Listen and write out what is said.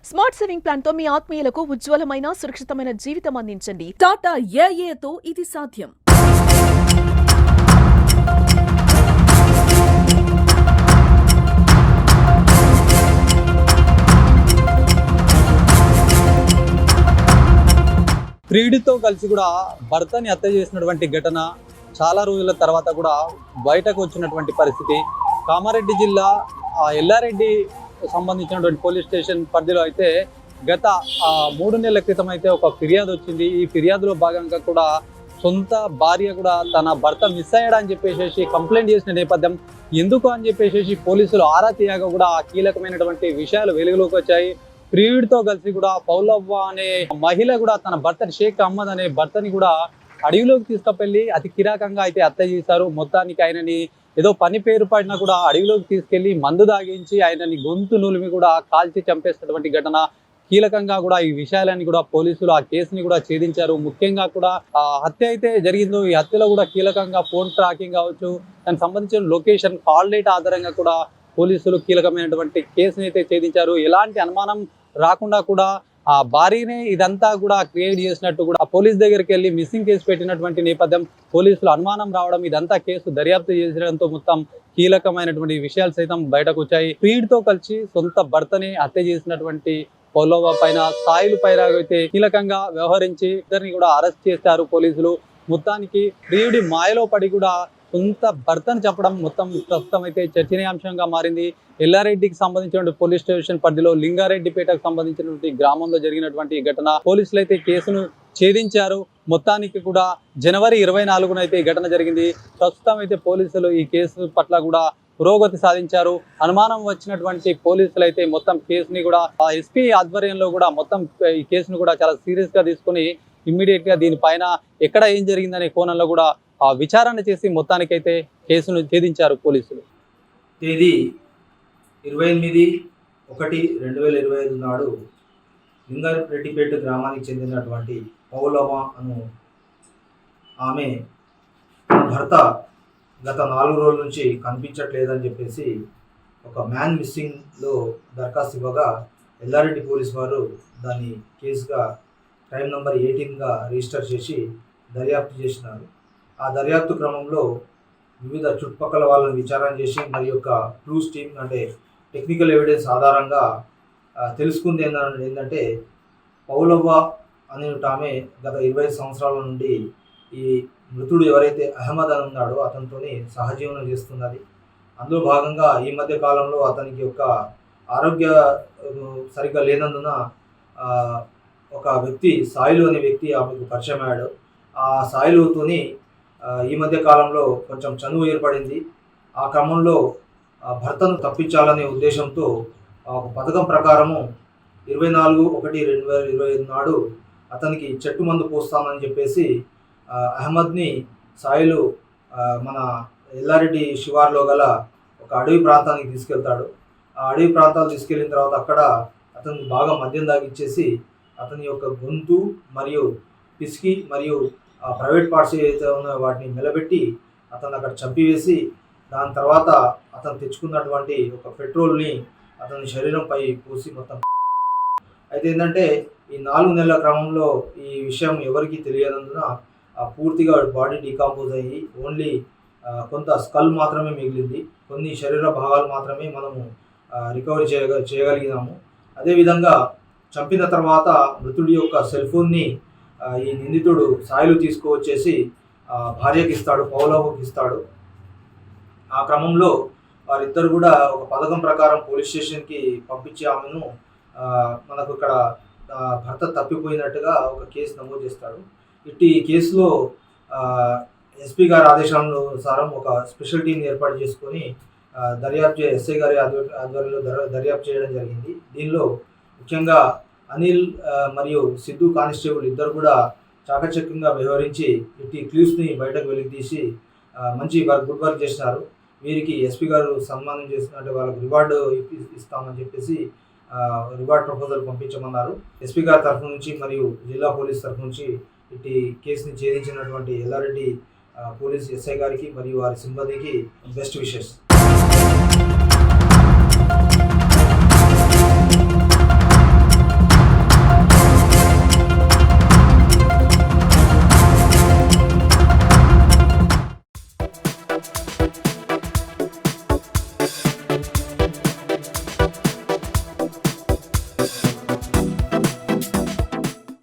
Smart saving plan తో మీ ఆత్మీయులకు ఉజ్వలమైన సురక్షితమైన జీవితం అందించండి. టాటా ఏఏతో ఇది సాధ్యం. ప్రియుడితో కలిసి కూడా భర్తని హత్య చేసినటువంటి ఘటన చాలా రోజుల తర్వాత కూడా బయటకు వచ్చినటువంటి పరిస్థితి. కామారెడ్డి జిల్లా ఎల్లారెడ్డి సంబంధించినటువంటి పోలీస్ స్టేషన్ పరిధిలో అయితే గత 3 నెలల క్రితం అయితే ఒక ఫిర్యాదు వచ్చింది. ఈ ఫిర్యాదులో భాగంగా కూడా సొంత భార్య కూడా తన భర్త మిస్ అయ్యాడని చెప్పేసి కంప్లైంట్ చేసిన నేపథ్యం. ఎందుకు అని చెప్పేసి పోలీసులు ఆరా తీయగా కూడా కీలకమైనటువంటి విషయాలు వెలుగులోకి వచ్చాయి. ప్రియుడితో కలిసి కూడా పౌలవ్వ అనే మహిళ కూడా తన భర్త షేక్ అహ్మద్ అనే భర్తని కూడా అడవిలోకి తీసుకెళ్లి అతి కిరాకంగా అయితే హత్య చేశారు. మొత్తానికి ఆయనని ఏదో పని పేరు పడినా కూడా అడవిలోకి తీసుకెళ్లి మందు దాగించి ఆయనని గొంతు నులిమి కూడా కాల్చి చంపేసినటువంటి ఘటన. కీలకంగా కూడా ఈ విషయాలన్నీ కూడా పోలీసులు ఆ కేసుని కూడా ఛేదించారు. ముఖ్యంగా కూడా ఆ హత్య అయితే జరిగిందో ఈ హత్యలో కూడా కీలకంగా ఫోన్ ట్రాకింగ్ కావచ్చు, దానికి సంబంధించిన లొకేషన్ కాల్ డేటా ఆధారంగా కూడా పోలీసులు కీలకమైనటువంటి కేసుని అయితే ఛేదించారు. ఎలాంటి అనుమానం రాకుండా కూడా ఆ భార్యనే ఇదంతా కూడా క్రియేట్ చేసినట్టు కూడా పోలీస్ దగ్గరికి వెళ్ళి మిస్సింగ్ కేసు పెట్టినటువంటి నేపథ్యం. పోలీసులు అనుమానం రావడం, ఇదంతా కేసు దర్యాప్తు చేసడంతో మొత్తం కీలకమైనటువంటి విషయాలు సైతం బయటకు వచ్చాయి. ప్రియుడితో కలిసి సొంత భర్తని హత్య చేసినటువంటి పౌలవ్వ పైన సాయిలు పైన అయితే కీలకంగా వ్యవహరించి ఇద్దరిని కూడా అరెస్ట్ చేశారు పోలీసులు. మొత్తానికి ప్రియుడి మాయలో పడి కూడా సొంత భర్తను చెప్పడం మొత్తం ప్రస్తుతం అయితే చర్చనీయాంశంగా మారింది. ఎల్లారెడ్డికి సంబంధించిన పోలీస్ స్టేషన్ పరిధిలో లింగారెడ్డిపేటకు సంబంధించినటువంటి గ్రామంలో జరిగినటువంటి ఘటన. పోలీసులు అయితే కేసును ఛేదించారు. మొత్తానికి కూడా జనవరి 24న అయితే ఈ ఘటన జరిగింది. ప్రస్తుతం అయితే పోలీసులు ఈ కేసు పట్ల కూడా పురోగతి సాధించారు. అనుమానం వచ్చినటువంటి పోలీసులు అయితే మొత్తం కేసుని కూడా ఎస్పీ ఆధ్వర్యంలో కూడా మొత్తం ఈ కేసును కూడా చాలా సీరియస్ గా తీసుకుని ఇమ్మీడియట్ గా దీనిపైన ఎక్కడ ఏం జరిగిందనే కోణంలో కూడా విచారణ చేసి మొత్తానికైతే కేసును ఛేదించారు పోలీసులు. తేదీ 28/1/2025 నాడు లింగారెడ్డిపేట గ్రామానికి చెందినటువంటి పౌలవ్వ అను ఆమె తన భర్త గత 4 రోజుల నుంచి కనిపించట్లేదని చెప్పేసి ఒక మ్యాన్ మిస్సింగ్లో దరఖాస్తు ఇవ్వగా ఎల్లారెడ్డి పోలీసు వారు దాన్ని కేసుగా క్రైమ్ నంబర్ 18గా రిజిస్టర్ చేసి దర్యాప్తు చేసినారు. ఆ దర్యాప్తు క్రమంలో వివిధ చుట్టుపక్కల వాళ్ళని విచారణ చేసి మరి యొక్క క్లూస్ టీమ్ అంటే టెక్నికల్ ఎవిడెన్స్ ఆధారంగా తెలుసుకుంది ఏంటంటే పౌలవ్వ అనే ఆమె గత 25 సంవత్సరాల నుండి ఈ మృతుడు ఎవరైతే అహ్మద్ అని ఉన్నాడో అతనితో సహజీవనం చేస్తున్నది. అందులో భాగంగా ఈ మధ్య కాలంలో అతనికి ఒక ఆరోగ్య సరిగ్గా లేనందున ఒక వ్యక్తి సాయిలు అనే వ్యక్తి ఆమెకు పరిచయం అయ్యాడు. ఆ సాయిలుతోని ఈ మధ్య కాలంలో కొంచెం చనువు ఏర్పడింది. ఆ క్రమంలో భర్తను తప్పించాలనే ఉద్దేశంతో ఒక పథకం ప్రకారము 24/1/2025 నాడు అతనికి చెట్టు మందు పోస్తానని చెప్పేసి అహ్మద్ని సాయిలు మన ఎల్లారెడ్డి శివార్లో గల ఒక అడవి ప్రాంతానికి తీసుకెళ్తాడు. ఆ అడవి ప్రాంతాలు తీసుకెళ్ళిన తర్వాత అక్కడ అతనికి బాగా మద్యం దాగిచ్చేసి అతని యొక్క గొంతు మరియు పిసికి మరియు ప్రైవేట్ పార్ట్స్ ఏదైతే ఉన్నాయో వాటిని నిలబెట్టి అతను అక్కడ చంపివేసి దాని తర్వాత అతను తెచ్చుకున్నటువంటి ఒక పెట్రోల్ని అతని శరీరంపై పూసి మొత్తం. అయితే ఏంటంటే ఈ 4 నెలల క్రమంలో ఈ విషయం ఎవరికి తెలియనందున పూర్తిగా బాడీ డీకాంపోజ్ అయ్యి ఓన్లీ కొంత స్కల్ మాత్రమే మిగిలింది. కొన్ని శరీర భాగాలు మాత్రమే మనము రికవరీ చేయగలిగినాము. అదేవిధంగా చంపిన తర్వాత మృతుడి యొక్క సెల్ ఫోన్ని ఈ నిందితుడు సాయిలు తీసుకువచ్చేసి భార్యకి ఇస్తాడు, పౌలవ్వకి ఇస్తాడు. ఆ క్రమంలో వారిద్దరు కూడా ఒక పథకం ప్రకారం పోలీస్ స్టేషన్కి పంపించి ఆమెను మనకు ఇక్కడ భర్త తప్పిపోయినట్టుగా ఒక కేసు నమోదు చేస్తాడు. ఇట్టి కేసులో ఎస్పీ గారి ఆదేశానుసారం ఒక స్పెషల్ టీం ఏర్పాటు చేసుకొని దర్యాప్తు ఎస్ఐ గారి ఆధ్వర్యంలో దర్యాప్తు చేయడం జరిగింది. దీనిలో ముఖ్యంగా అనిల్ మరియు సిద్ధు కానిస్టేబుల్ ఇద్దరు కూడా చాకచక్యంగా వ్యవహరించి ఇట్టి క్లూస్ని బయటకు వెలికితీసి మంచి గుడ్ వర్క్ చేసినారు. వీరికి ఎస్పీ గారు సన్మానం చేసినట్టు వాళ్ళకు రివార్డు ఇస్తామని చెప్పేసి రివార్డ్ ప్రపోజల్ పంపించమన్నారు. ఎస్పీ గారి తరఫు నుంచి మరియు జిల్లా పోలీస్ తరఫు నుంచి ఇట్టి కేసుని ఛేదించినటువంటి ఎల్లారెడ్డి పోలీస్ ఎస్ఐ గారికి మరియు వారి సిబ్బందికి బెస్ట్ విషెస్.